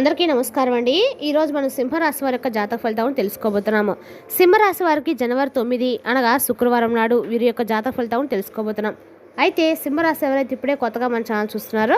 అందరికీ నమస్కారం అండి. ఈరోజు మనం సింహరాశి వారి యొక్క జాతక ఫలితాలను తెలుసుకోబోతున్నాము. సింహరాశి వారికి జనవరి 9 అనగా శుక్రవారం నాడు వీరి యొక్క జాతక ఫలితాలను తెలుసుకోబోతున్నాం. అయితే సింహరాశి ఎవరైతే ఇప్పుడే కొత్తగా మన ఛానల్ చూస్తున్నారో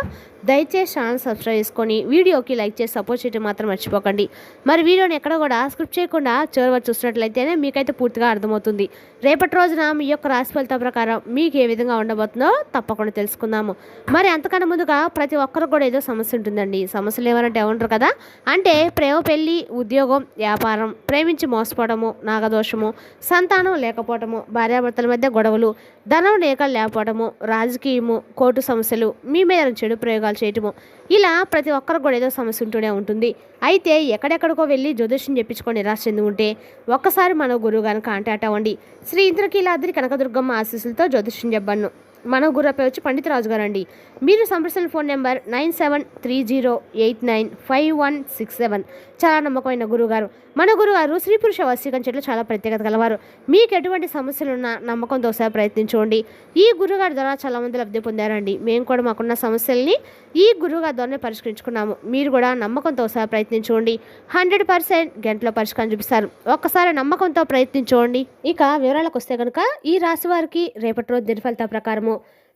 దయచేసి ఛానల్ సబ్స్క్రైబ్ చేసుకొని వీడియోకి లైక్ చేసి సపోర్ట్ చేయడం మాత్రం మర్చిపోకండి. మరి వీడియోని ఎక్కడ కూడా స్క్రిప్ట్ చేయకుండా చివరి వరకు చూసినట్లయితేనే మీకైతే పూర్తిగా అర్థమవుతుంది. రేపటి రోజున మీ యొక్క రాశి ఫలితం ప్రకారం మీకు ఏ విధంగా ఉండబోతుందో తప్పకుండా తెలుసుకుందాము. మరి అంతకన్నా ముందుగా ప్రతి ఒక్కరు కూడా ఏదో సమస్య ఉంటుందండి. సమస్యలు ఏమనంటే ఏమంటారు కదా, అంటే ప్రేమ, పెళ్లి, ఉద్యోగం, వ్యాపారం, ప్రేమించి మోసపోవడము, నాగదోషము, సంతానం లేకపోవడము, భార్యాభర్తల మధ్య గొడవలు, ధనం లేకపోవడము, రాజకీయము, కోర్టు సమస్యలు, మీ మీద చెడు ప్రయోగాలు చేయటము, ఇలా ప్రతి ఒక్కరు కూడా ఏదో సమస్య ఉంటూనే ఉంటుంది. అయితే ఎక్కడెక్కడికో వెళ్ళి జ్యోతిష్యం చెప్పించుకొని నిరాశ చెంది ఉంటే ఒక్కసారి మన గురువు గారిని కాంటాక్ట్ అవ్వండి. శ్రీ ఇంద్రకీలాద్రి కనకదుర్గమ్మ ఆశీస్సులతో జ్యోతిష్యం చెప్పాను. మన గురుపై వచ్చి పండిత రాజు గారు అండి. మీరు సంప్రదించిన ఫోన్ నెంబర్ 9730895167. చాలా నమ్మకమైన గురువుగారు. మన గురుగారు స్త్రీ పురుష వశీకరణ చెట్లు చాలా ప్రత్యేకత గలవారు. మీకు ఎటువంటి సమస్యలున్నా నమ్మకంతో ఒకసారి ప్రయత్నించుకోండి. ఈ గురుగారి ద్వారా చాలా మంది లబ్ధి పొందారండి. మేము కూడా మాకున్న సమస్యల్ని ఈ గురువుగారి ద్వారానే పరిష్కరించుకున్నాము. మీరు కూడా నమ్మకంతో ఒకసారి ప్రయత్నించుకోండి. 100% గంటలో పరిష్కారం చూపిస్తారు. ఒక్కసారి నమ్మకంతో ప్రయత్నించుకోండి. ఇక వివరాలకు వస్తే కనుక ఈ రాశి వారికి రేపటి రోజు దిన ఫలితాల ప్రకారము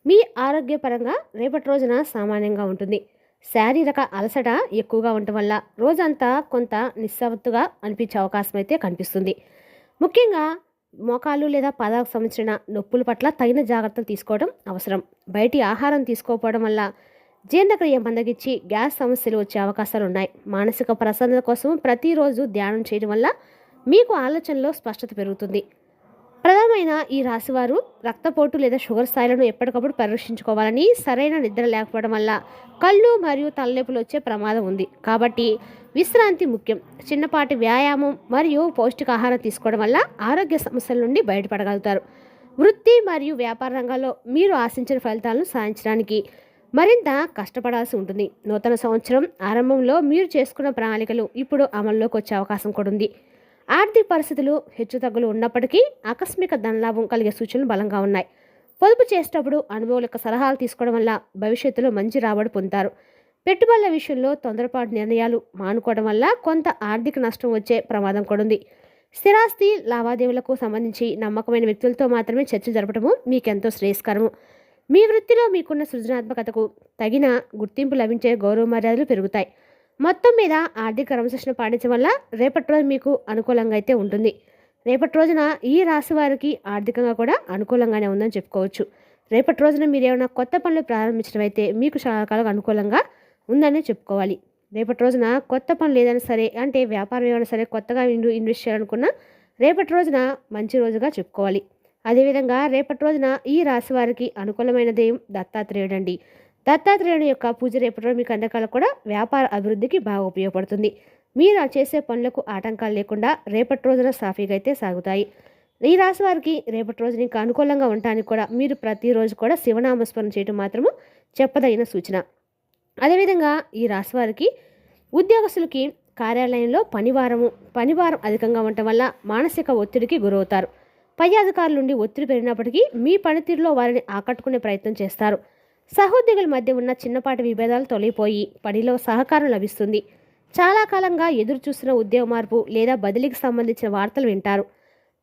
మీ ఆరోగ్యపరంగా రేపటి రోజున సామాన్యంగా ఉంటుంది. శారీరక అలసట ఎక్కువగా ఉండటం వల్ల రోజంతా కొంత నిస్సత్తుగా అనిపించే అవకాశం అయితే కనిపిస్తుంది. ముఖ్యంగా మోకాళ్ళు లేదా పాదాలకు సంబంధించిన నొప్పుల పట్ల తగిన జాగ్రత్తలు తీసుకోవడం అవసరం. బయటి ఆహారం తీసుకోకపోవడం వల్ల జీర్ణక్రియ మందగించి గ్యాస్ సమస్యలు వచ్చే అవకాశాలు ఉన్నాయి. మానసిక ప్రసన్నత కోసం ప్రతిరోజు ధ్యానం చేయడం వల్ల మీకు ఆలోచనలో స్పష్టత పెరుగుతుంది. ప్రధానమైన ఈ రాశివారు రక్తపోటు లేదా షుగర్ స్థాయిలను ఎప్పటికప్పుడు పరీక్షించుకోవాలని, సరైన నిద్ర లేకపోవడం వల్ల కళ్ళు మరియు తలనొప్పులు వచ్చే ప్రమాదం ఉంది. కాబట్టి విశ్రాంతి ముఖ్యం. చిన్నపాటి వ్యాయామం మరియు పౌష్టికాహారం తీసుకోవడం వల్ల ఆరోగ్య సమస్యల నుండి బయటపడగలుగుతారు. వృత్తి మరియు వ్యాపార రంగాల్లో మీరు ఆశించిన ఫలితాలను సాధించడానికి మరింత కష్టపడాల్సి ఉంటుంది. నూతన సంవత్సరం ఆరంభంలో మీరు చేసుకున్న ప్రణాళికలు ఇప్పుడు అమల్లోకి వచ్చే అవకాశం కూడా ఉంది. ఆర్థిక పరిస్థితులు హెచ్చుతగ్గులు ఉన్నప్పటికీ ఆకస్మిక ధనలాభం కలిగే సూచనలు బలంగా ఉన్నాయి. పొదుపు చేసేటప్పుడు అనుభవాల సలహాలు తీసుకోవడం వల్ల భవిష్యత్తులో మంచి రాబడి పొందుతారు. పెట్టుబడుల విషయంలో తొందరపాటు నిర్ణయాలు మానుకోవడం వల్ల కొంత ఆర్థిక నష్టం వచ్చే ప్రమాదం కూడా ఉంది. స్థిరాస్తి లావాదేవీలకు సంబంధించి నమ్మకమైన వ్యక్తులతో మాత్రమే చర్చ జరపడము మీకెంతో శ్రేయస్కరము. మీ వృత్తిలో మీకున్న సృజనాత్మకతకు తగిన గుర్తింపు లభించే గౌరవ మర్యాదలు పెరుగుతాయి. మొత్తం మీద ఆర్థిక క్రమశిక్షణ పాటించడం వల్ల రేపటి రోజు మీకు అనుకూలంగా అయితే ఉంటుంది. రేపటి రోజున ఈ రాశి వారికి ఆర్థికంగా కూడా అనుకూలంగానే ఉందని చెప్పుకోవచ్చు. రేపటి రోజున మీరు ఏమైనా కొత్త పనులు ప్రారంభించడం అయితే మీకు చాలా రకాలుగా అనుకూలంగా ఉందని చెప్పుకోవాలి. రేపటి రోజున కొత్త పనులు ఏదైనా సరే, అంటే వ్యాపారం ఏమైనా సరే కొత్తగా ఇన్వెస్ట్ చేయాలనుకున్నా రేపటి రోజున మంచి రోజుగా చెప్పుకోవాలి. అదేవిధంగా రేపటి రోజున ఈ రాశి వారికి అనుకూలమైన దైవం దత్తాత్రేయుడు అండి. దత్తాత్రేయుని యొక్క పూజ రేపటి రోజు మీకు అందరికీ కూడా వ్యాపార అభివృద్ధికి బాగా ఉపయోగపడుతుంది. మీరు చేసే పనులకు ఆటంకాలు లేకుండా రేపటి రోజున సాఫీగా అయితే సాగుతాయి. ఈ రాశి వారికి రేపటి రోజున ఇంకా అనుకూలంగా ఉండటానికి కూడా మీరు ప్రతిరోజు కూడా శివనామస్మరణ చేయడం మాత్రము చెప్పదగిన సూచన. అదేవిధంగా ఈ రాశి వారికి ఉద్యోగస్తులకి కార్యాలయంలో పనివారం అధికంగా ఉండటం వల్ల మానసిక ఒత్తిడికి గురవుతారు. పై అధికారుల నుండి ఒత్తిడి పెరిగినప్పటికీ మీ పనితీరులో వారిని ఆకట్టుకునే ప్రయత్నం చేస్తారు. సహోద్యోగుల మధ్య ఉన్న చిన్నపాటి విభేదాలు తొలగిపోయి పనిలో సహకారం లభిస్తుంది. చాలా కాలంగా ఎదురు చూస్తున్న ఉద్యోగ మార్పు లేదా బదిలీకి సంబంధించిన వార్తలు వింటారు.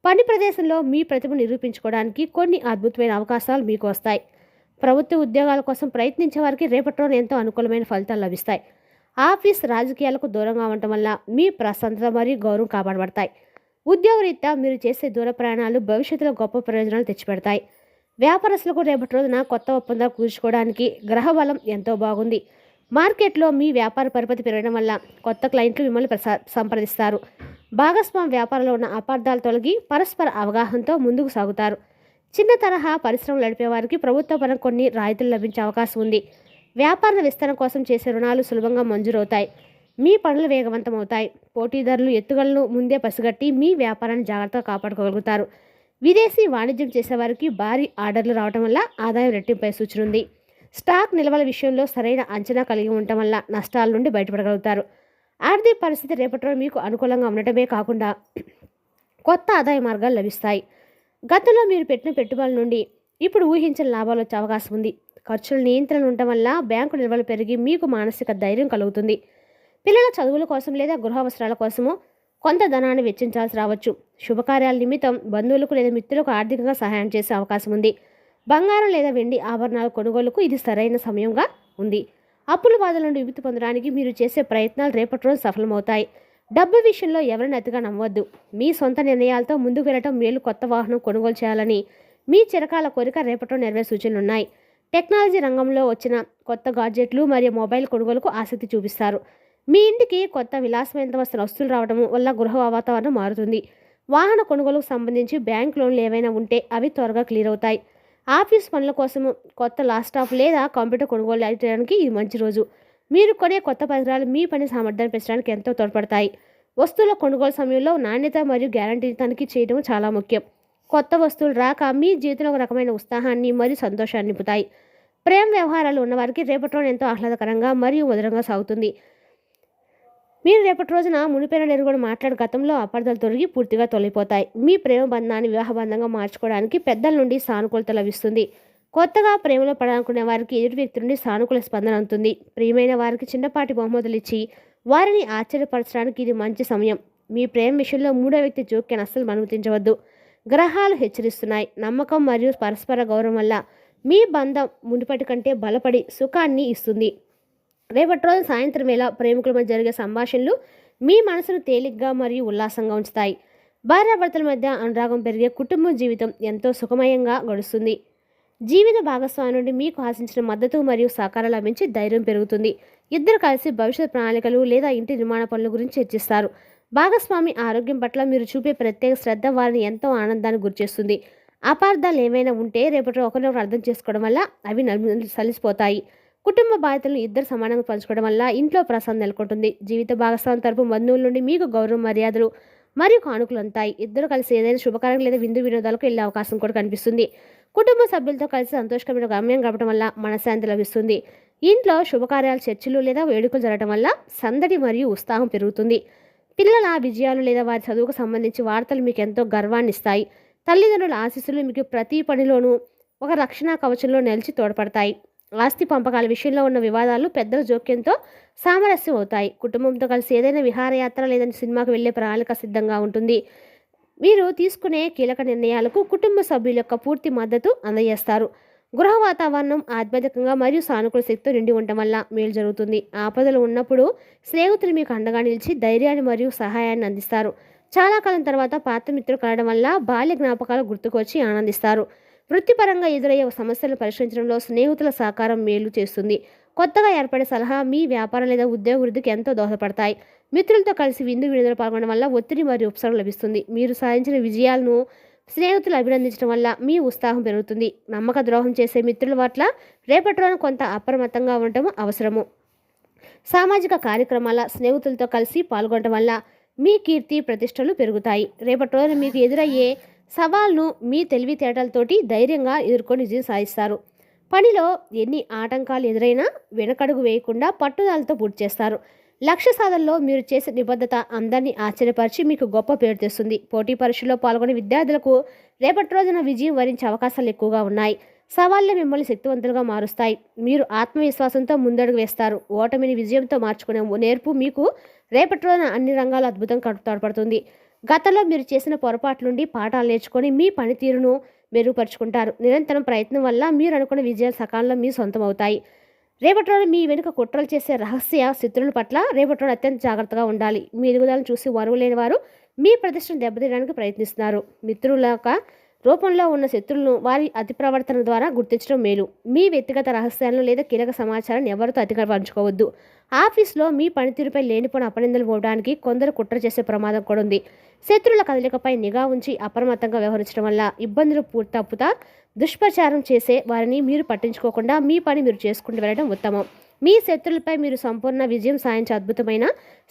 పని ప్రదేశంలో మీ ప్రతిభను నిరూపించుకోవడానికి కొన్ని అద్భుతమైన అవకాశాలు మీకు వస్తాయి. ప్రభుత్వ ఉద్యోగాల కోసం ప్రయత్నించే వారికి రేపటి రోజున ఎంతో అనుకూలమైన ఫలితాలు లభిస్తాయి. ఆఫీస్ రాజకీయాలకు దూరంగా ఉండటం వల్ల మీ ప్రశాంతత మరియు గౌరవం కాపాడబడతాయి. ఉద్యోగరీత్యా మీరు చేసే దూర ప్రయాణాలు భవిష్యత్తులో గొప్ప ప్రయోజనాలు తెచ్చిపెడతాయి. వ్యాపారస్తులకు రేపటి రోజున కొత్త ఒప్పందాలు కూర్చుకోవడానికి గ్రహ బలం ఎంతో బాగుంది. మార్కెట్లో మీ వ్యాపార పరిపతి పెరగడం వల్ల కొత్త క్లయింట్లు మిమ్మల్ని సంప్రదిస్తారు. భాగస్వామ్య వ్యాపారంలో ఉన్న అపార్థాలు తొలగి పరస్పర అవగాహనతో ముందుకు సాగుతారు. చిన్న తరహా పరిశ్రమలు నడిపే వారికి ప్రభుత్వ పరం కొన్ని రాయితీలు లభించే అవకాశం ఉంది. వ్యాపార విస్తరణ కోసం చేసే రుణాలు సులభంగా మంజూరవుతాయి. మీ పనులు వేగవంతమవుతాయి. పోటీదారులు ఎత్తుగలను ముందే పసిగట్టి మీ వ్యాపారాన్ని జాగ్రత్తగా కాపాడుకోగలుగుతారు. విదేశీ వాణిజ్యం చేసేవారికి భారీ ఆర్డర్లు రావడం వల్ల ఆదాయం రెట్టింపై సూచన ఉంది. స్టాక్ నిల్వల విషయంలో సరైన అంచనా కలిగి ఉండటం వల్ల నష్టాల నుండి బయటపడగలుగుతారు. ఆర్థిక పరిస్థితి రేపటి రోజు మీకు అనుకూలంగా ఉండటమే కాకుండా కొత్త ఆదాయ మార్గాలు లభిస్తాయి. గతంలో మీరు పెట్టిన పెట్టుబడుల నుండి ఇప్పుడు ఊహించిన లాభాలు వచ్చే అవకాశం ఉంది. ఖర్చుల నియంత్రణ ఉండటం వల్ల బ్యాంకు నిల్వలు పెరిగి మీకు మానసిక ధైర్యం కలుగుతుంది. పిల్లల చదువుల కోసం లేదా గృహ అవసరాల కోసము కొంత ధనాన్ని వెచ్చించాల్సి రావచ్చు. శుభకార్యాల నిమిత్తం బంధువులకు లేదా మిత్రులకు ఆర్థికంగా సహాయం చేసే అవకాశం ఉంది. బంగారం లేదా వెండి ఆభరణాల కొనుగోలుకు ఇది సరైన సమయంగా ఉంది. అప్పుల బాధల నుండి విముక్తి పొందడానికి మీరు చేసే ప్రయత్నాలు రేపటి రోజు సఫలమవుతాయి. డబ్బు విషయంలో ఎవరిని అతిగా నమ్మవద్దు. మీ సొంత నిర్ణయాలతో ముందుకు వెళ్ళటం మేలు. కొత్త వాహనం కొనుగోలు చేయాలని మీ చిరకాల కోరిక రేపటిలో నెరవేరే సూచనలున్నాయి. టెక్నాలజీ రంగంలో వచ్చిన కొత్త గాడ్జెట్లు మరియు మొబైల్ కొనుగోలుకు ఆసక్తి చూపిస్తారు. మీ ఇంటికి కొత్త విలాసమైన వస్తువులు రావడం వల్ల గృహ వాతావరణం మారుతుంది. వాహన కొనుగోలుకు సంబంధించి బ్యాంక్ లోన్లు ఏవైనా ఉంటే అవి త్వరగా క్లియర్ అవుతాయి. ఆఫీస్ పనుల కోసం కొత్త ల్యాప్టాప్ లేదా కంప్యూటర్ కొనుగోలు చేయడానికి ఇది మంచి రోజు. మీరు కొనే కొత్త పరికరాలు మీ పని సామర్థ్యాన్ని పెంచడానికి ఎంతో తోడ్పడతాయి. వస్తువుల కొనుగోలు సమయంలో నాణ్యత మరియు గ్యారంటీ తనిఖీ చేయడం చాలా ముఖ్యం. కొత్త వస్తువులు రాక మీ జీవితంలో ఒక రకమైన ఉత్సాహాన్ని మరియు సంతోషాన్ని నింపుతాయి. ప్రేమ వ్యవహారాలు ఉన్నవారికి రేపటి రోజు ఎంతో ఆహ్లాదకరంగా మరియు మధురంగా సాగుతుంది. మీరు రేపటి రోజున మునిపైన ఎరుగుడు మాట్లాడే గతంలో అపార్థాలు తొలగి పూర్తిగా తొలగిపోతాయి. మీ ప్రేమ బంధాన్ని వివాహ బంధంగా మార్చుకోవడానికి పెద్దల నుండి సానుకూలత లభిస్తుంది. కొత్తగా ప్రేమలో పడాలనుకునే వారికి ఎదుటి వ్యక్తి నుండి సానుకూల స్పందన ఉంటుంది. ప్రియమైన వారికి చిన్నపాటి బహుమతులు ఇచ్చి వారిని ఆశ్చర్యపరచడానికి ఇది మంచి సమయం. మీ ప్రేమ విషయంలో మూడో వ్యక్తి జోక్యాన్ని అస్సలు అనుమతించవద్దు. గ్రహాలు హెచ్చరిస్తున్నాయి. నమ్మకం మరియు పరస్పర గౌరవం వల్ల మీ బంధం మునుపటి కంటే బలపడి సుఖాన్ని ఇస్తుంది. రేపటి రోజు సాయంత్రం వేళ ప్రేమికుల మధ్య జరిగే సంభాషణలు మీ మనసును తేలిగ్గా మరియు ఉల్లాసంగా ఉంచుతాయి. భార్యాభర్తల మధ్య అనురాగం పెరిగే కుటుంబ జీవితం ఎంతో సుఖమయంగా గడుస్తుంది. జీవిత భాగస్వామి నుండి మీకు ఆశించిన మద్దతు మరియు సహకారం లభించి ధైర్యం పెరుగుతుంది. ఇద్దరు కలిసి భవిష్యత్ ప్రణాళికలు లేదా ఇంటి నిర్మాణ పనుల గురించి చర్చిస్తారు. భాగస్వామి ఆరోగ్యం పట్ల మీరు చూపే ప్రత్యేక శ్రద్ధ వారిని ఎంతో ఆనందాన్ని గురిచేస్తుంది. అపార్థాలు ఏమైనా ఉంటే రేపటి ఒకరినొకరు అర్థం చేసుకోవడం వల్ల అవి సలిసిపోతాయి. కుటుంబ బాధ్యతలను ఇద్దరు సమానంగా పంచుకోవడం వల్ల ఇంట్లో ప్రశాంతత నెలకొంటుంది. జీవిత భాగస్వామి తరపు బంధువుల నుండి మీకు గౌరవ మర్యాదలు మరియు కానుకలు అందుతాయి. ఇద్దరు కలిసి ఏదైనా శుభకార్యం లేదా విందు వినోదాలకు వెళ్ళే అవకాశం కూడా కనిపిస్తుంది. కుటుంబ సభ్యులతో కలిసి సంతోషకరమైన గమ్యం గడపడం వల్ల మనశ్శాంతి లభిస్తుంది. ఇంట్లో శుభకార్యాలు, చర్చలు లేదా వేడుకలు జరగడం వల్ల సందడి మరియు ఉత్సాహం పెరుగుతుంది. పిల్లల విజయాలు లేదా వారి చదువుకు సంబంధించి వార్తలు మీకు ఎంతో గర్వాన్ని ఇస్తాయి. తల్లిదండ్రుల ఆశీస్సులు మీకు ప్రతి పనిలోనూ ఒక రక్షణ కవచంలో నిలిచి తోడ్పడతాయి. ఆస్తి పంపకాల విషయంలో ఉన్న వివాదాలు పెద్దల జోక్యంతో సామరస్యం అవుతాయి. కుటుంబంతో కలిసి ఏదైనా విహారయాత్ర లేదా సినిమాకు వెళ్లే ప్రణాళిక సిద్ధంగా ఉంటుంది. మీరు తీసుకునే కీలక నిర్ణయాలకు కుటుంబ సభ్యుల యొక్క పూర్తి మద్దతు అందజేస్తారు. గృహ వాతావరణం ఆధ్యాత్మికంగా మరియు సానుకూల శక్తితో నిండి ఉండటం వల్ల మేలు జరుగుతుంది. ఆపదలు ఉన్నప్పుడు స్నేహితులు మీకు అండగా నిలిచి ధైర్యాన్ని మరియు సహాయాన్ని అందిస్తారు. చాలా కాలం తర్వాత పాత మిత్రులు కలవడం వల్ల బాల్య జ్ఞాపకాలు గుర్తుకొచ్చి ఆనందిస్తారు. వృత్తిపరంగా ఎదురయ్యే సమస్యలను పరిష్కరించడంలో స్నేహితుల సహకారం మేలు చేస్తుంది. కొత్తగా ఏర్పడే సలహా మీ వ్యాపారం లేదా ఉద్యోగ వృద్ధికి ఎంతో దోహదపడతాయి. మిత్రులతో కలిసి విందు వినోదాలు పాల్గొనడం వల్ల ఒత్తిడి మరియు ఉపశమనం లభిస్తుంది. మీరు సాధించిన విజయాలను స్నేహితులు అభినందించడం వల్ల మీ ఉత్సాహం పెరుగుతుంది. నమ్మక ద్రోహం చేసే మిత్రుల పట్ల రేపటి రోజున కొంత అప్రమత్తంగా ఉండటం అవసరము. సామాజిక కార్యక్రమాల స్నేహితులతో కలిసి పాల్గొనడం వల్ల మీ కీర్తి ప్రతిష్టలు పెరుగుతాయి. రేపటి రోజున మీకు ఎదురయ్యే సవాల్ను మీ తెలివితేటలతోటి ధైర్యంగా ఎదుర్కొని విజయం సాధిస్తారు. పనిలో ఎన్ని ఆటంకాలు ఎదురైనా వెనకడుగు వేయకుండా పట్టుదలతో పూర్తి చేస్తారు. లక్ష్య సాధనలో మీరు చేసే నిబద్ధత అందరినీ ఆశ్చర్యపరిచి మీకు గొప్ప పేరు తెస్తుంది. పోటీ పరీక్షల్లో పాల్గొనే విద్యార్థులకు రేపటి రోజున విజయం వరించే అవకాశాలు ఎక్కువగా ఉన్నాయి. సవాళ్లే మిమ్మల్ని శక్తివంతులుగా మారుస్తాయి. మీరు ఆత్మవిశ్వాసంతో ముందడుగు వేస్తారు. ఓటమిని విజయంతో మార్చుకునే నేర్పు మీకు రేపటి రోజున అన్ని రంగాల్లో అద్భుతంగా తోడ్పడుతుంది. గతంలో మీరు చేసిన పొరపాట్ల నుండి పాఠాలు నేర్చుకొని మీ పనితీరును మెరుగుపరుచుకుంటారు. నిరంతరం ప్రయత్నం వల్ల మీరు అనుకున్న విజయాలు సకాలంలో మీ సొంతం అవుతాయి. రేపటి రోజు మీ వెనుక కుట్రలు చేసే రహస్య శత్రువుల పట్ల రేపటి రోజు అత్యంత జాగ్రత్తగా ఉండాలి. మీ ఎదుగుదలను చూసి వరువు లేని వారు మీ ప్రతిష్టను దెబ్బతీయడానికి ప్రయత్నిస్తున్నారు. మిత్రుల రూపంలో ఉన్న శత్రువులను వారి అతి ప్రవర్తన ద్వారా గుర్తించడం మేలు. మీ వ్యక్తిగత రహస్యాలను లేదా కీలక సమాచారాన్ని ఎవరితో అతిగా పంచుకోవద్దు. ఆఫీస్లో మీ పనితీరుపై లేనిపోయిన అపనిందలు పోవడానికి కొందరు కుట్ర చేసే ప్రమాదం కూడా ఉంది. శత్రువుల కదలికపై నిఘా ఉంచి అప్రమత్తంగా వ్యవహరించడం వల్ల ఇబ్బందులు తప్పుతా దుష్ప్రచారం చేసే వారిని మీరు పట్టించుకోకుండా మీ పని మీరు చేసుకుంటూ వెళ్ళడం ఉత్తమం. మీ శత్రువులపై మీరు సంపూర్ణ విజయం సాధించే అద్భుతమైన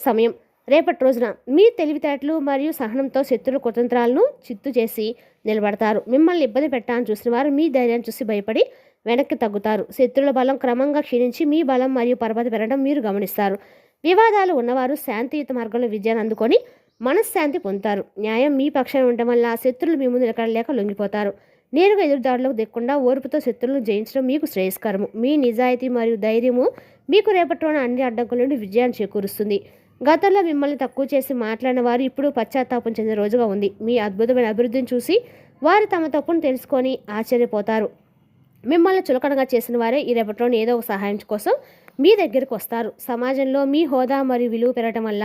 సమయం రేపటి రోజున. మీ తెలివితేటలు మరియు సహనంతో శత్రువుల కుతంత్రాలను చిత్తు చేసి నిలబడతారు. మిమ్మల్ని ఇబ్బంది పెట్టాలని చూసిన వారు మీ ధైర్యాన్ని చూసి భయపడి వెనక్కి తగ్గుతారు. శత్రువుల బలం క్రమంగా క్షీణించి మీ బలం మరియు పరపతి పెరగడం మీరు గమనిస్తారు. వివాదాలు ఉన్నవారు శాంతియుత మార్గంలో విజయాన్ని అందుకొని మనశ్శాంతి పొందుతారు. న్యాయం మీ పక్షాన ఉండటం వల్ల శత్రువులు మీ ముందు నిలకడలేక లొంగిపోతారు. నేరుగా ఎదురుదాడులకు దిక్కుండా ఓర్పుతో శత్రువులను జయించడం మీకు శ్రేయస్కరము. మీ నిజాయితీ మరియు ధైర్యము మీకు రేపటి రోజున అన్ని అడ్డంకుల నుండి విజయాన్ని చేకూరుస్తుంది. గతంలో మిమ్మల్ని తక్కువ చేసి మాట్లాడిన వారు ఇప్పుడు పశ్చాత్తాపం చెందిన రోజుగా ఉంది. మీ అద్భుతమైన అభివృద్ధిని చూసి వారు తమ తప్పును తెలుసుకొని ఆశ్చర్యపోతారు. మిమ్మల్ని చులకనగా చేసిన వారే ఈ రేపటి రోజున ఏదో ఒక సహాయం కోసం మీ దగ్గరికి వస్తారు. సమాజంలో మీ హోదా మరియు విలువ పెరగటం వల్ల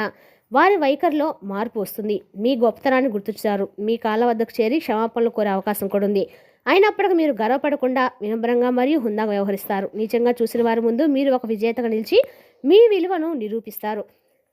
వారి వైఖరిలో మార్పు వస్తుంది. మీ గొప్పతనాన్ని గుర్తించారు. మీ కాళ్ళ వద్దకు చేరి క్షమాపణలు కోరే అవకాశం కూడా ఉంది. అయినప్పటికీ మీరు గర్వపడకుండా వినమ్రంగా మరియు హుందాగా వ్యవహరిస్తారు. నీచంగా చూసిన వారి ముందు మీరు ఒక విజేతగా నిలిచి మీ విలువను నిరూపిస్తారు.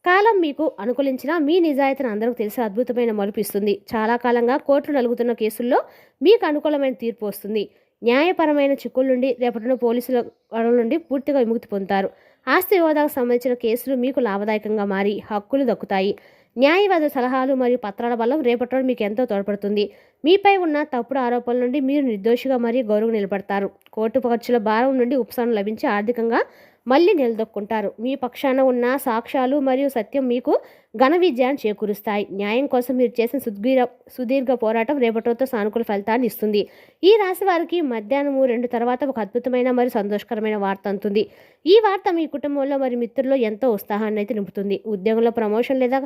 కాలం మీకు అనుకూలించిన మీ నిజాయితీని అందరికీ తెలిసి అద్భుతమైన మలుపు ఇస్తుంది. చాలా కాలంగా కోర్టులు నలుగుతున్న కేసుల్లో మీకు అనుకూలమైన తీర్పు వస్తుంది. న్యాయపరమైన చిక్కుల నుండి రేపటిన పోలీసుల గొడవల నుండి పూర్తిగా విముక్తి పొందుతారు. ఆస్తి వివాదాలకు సంబంధించిన కేసులు మీకు లాభదాయకంగా మారి హక్కులు దక్కుతాయి. న్యాయవాదుల సలహాలు మరియు పత్రాల బలం రేపటి మీకు ఎంతో తోడ్పడుతుంది. మీపై ఉన్న తప్పుడు ఆరోపణల నుండి మీరు నిర్దోషిగా మరియు గౌరవం నిలబడతారు. కోర్టు ఖర్చుల భారం నుండి ఉపశమనం లభించి ఆర్థికంగా మళ్ళీ నిలదొక్కుంటారు. మీ పక్షాన ఉన్న సాక్ష్యాలు మరియు సత్యం మీకు ఘన విజయాన్ని చేకూరుస్తాయి. న్యాయం కోసం మీరు చేసిన సుదీర్ఘ పోరాటం రేపటితో సానుకూల ఫలితాన్ని ఇస్తుంది. ఈ రాశి వారికి మధ్యాహ్నం 2 తర్వాత ఒక అద్భుతమైన మరియు సంతోషకరమైన వార్త అందుతుంది. ఈ వార్త మీ కుటుంబంలో మరియు మిత్రుల్లో ఎంతో ఉత్సాహాన్ని అయితే నింపుతుంది. ఉద్యోగంలో ప్రమోషన్ లేదా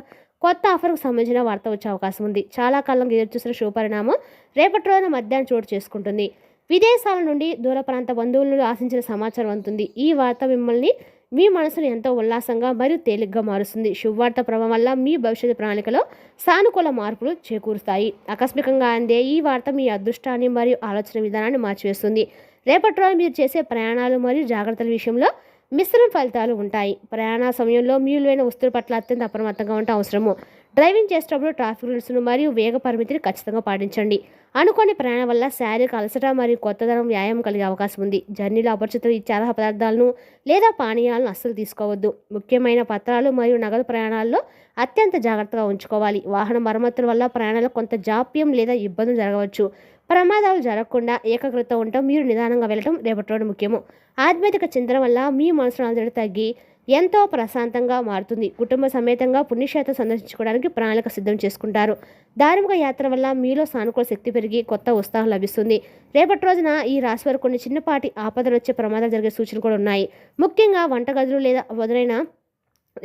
కొత్త ఆఫర్కు సంబంధించిన వార్త వచ్చే అవకాశం ఉంది. చాలా కాలం ఎదురుచూసిన శుభపరిణామం రేపటి రోజున మధ్యాహ్నం చోటు చేసుకుంటుంది. విదేశాల నుండి దూర ప్రాంత బంధువులను ఆశించిన సమాచారం అందుతుంది. ఈ వార్త మిమ్మల్ని మీ మనసును ఎంతో ఉల్లాసంగా మరియు తేలిగ్గా మారుస్తుంది. శుభవార్త ప్రభావం వల్ల మీ భవిష్యత్తు ప్రణాళికలో సానుకూల మార్పులు చేకూరుస్తాయి. ఆకస్మికంగా అందే ఈ వార్త మీ అదృష్టాన్ని మరియు ఆలోచన విధానాన్ని మార్చివేస్తుంది. రేపటి రోజు మీరు చేసే ప్రయాణాలు మరియు జాగ్రత్తల విషయంలో మిశ్రమ ఫలితాలు ఉంటాయి. ప్రయాణ సమయంలో మీ విలువైన వస్తువుల పట్ల అత్యంత అప్రమత్తంగా ఉంటే అవసరము. డ్రైవింగ్ చేసేటప్పుడు ట్రాఫిక్ రూల్స్ను మరియు వేగ పరిమితిని ఖచ్చితంగా పాటించండి. అనుకోని ప్రయాణం వల్ల శారీరక అలసట మరియు కొత్తదనం వ్యాయామం కలిగే అవకాశం ఉంది. జర్నీలో అపరిచితులు ఈ చాలా పదార్థాలను లేదా పానీయాలను అస్సలు తీసుకోవద్దు. ముఖ్యమైన పత్రాలు మరియు నగదు ప్రయాణాల్లో అత్యంత జాగ్రత్తగా ఉంచుకోవాలి. వాహన మరమ్మతుల వల్ల ప్రయాణాల్లో కొంత జాప్యం లేదా ఇబ్బందులు జరగవచ్చు. ప్రమాదాలు జరగకుండా ఏకాగ్రత ఉండటం, మీరు నిదానంగా వెళ్ళటం రేపటి రోజు ముఖ్యము. ఆధ్యాత్మిక చింతన వల్ల మీ మనసులో అలజడి తగ్గి ఎంతో ప్రశాంతంగా మారుతుంది. కుటుంబ సమేతంగా పుణ్యక్షేత్రం సందర్శించుకోవడానికి ప్రణాళిక సిద్ధం చేసుకుంటారు. ధార్మిక యాత్ర వల్ల మీలో సానుకూల శక్తి పెరిగి కొత్త ఉత్సాహం లభిస్తుంది. రేపటి రోజున ఈ రాశి వారు కొన్ని చిన్నపాటి ఆపదలు వచ్చే ప్రమాదాలు జరిగే సూచనలు కూడా ఉన్నాయి. ముఖ్యంగా వంటగదులు లేదా మొదలైన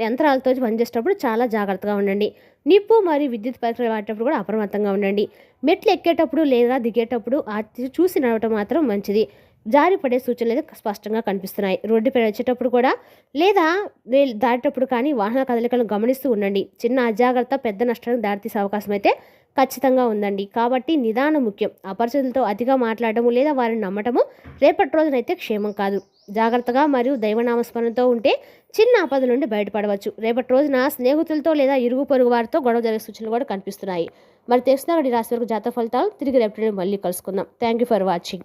యంత్రాలతో పనిచేసేటప్పుడు చాలా జాగ్రత్తగా ఉండండి. నిప్పు మరియు విద్యుత్ పరికరాలు వాడేటప్పుడు కూడా అప్రమత్తంగా ఉండండి. మెట్లు ఎక్కేటప్పుడు లేదా దిగేటప్పుడు చూసి నడవటం మాత్రం మంచిది. జారిపడే సూచనలు అయితే స్పష్టంగా కనిపిస్తున్నాయి. రోడ్డుపై వచ్చేటప్పుడు కూడా లేదా దాటేటప్పుడు కానీ వాహన కదలికలను గమనిస్తూ ఉండండి. చిన్న అజాగ్రత్త పెద్ద నష్టానికి దారితీసే అవకాశం అయితే ఖచ్చితంగా ఉందండి. కాబట్టి నిదానం ముఖ్యం. అపరిచితులతో అతిగా మాట్లాడటము లేదా వారిని నమ్మటము రేపటి రోజునైతే క్షేమం కాదు. జాగ్రత్తగా మరియు దైవనామస్మరణతో ఉంటే చిన్న ఆపద నుండి బయటపడవచ్చు. రేపటి రోజున స్నేహితులతో లేదా ఇరుగు పొరుగు వారితో గొడవ జరిగే సూచనలు కూడా కనిపిస్తున్నాయి. మరి తెలుసుకున్న రాశి వరకు జాతక ఫలితాలు తిరిగి రేపటి మళ్ళీ కలుసుకుందాం. Thank you for watching.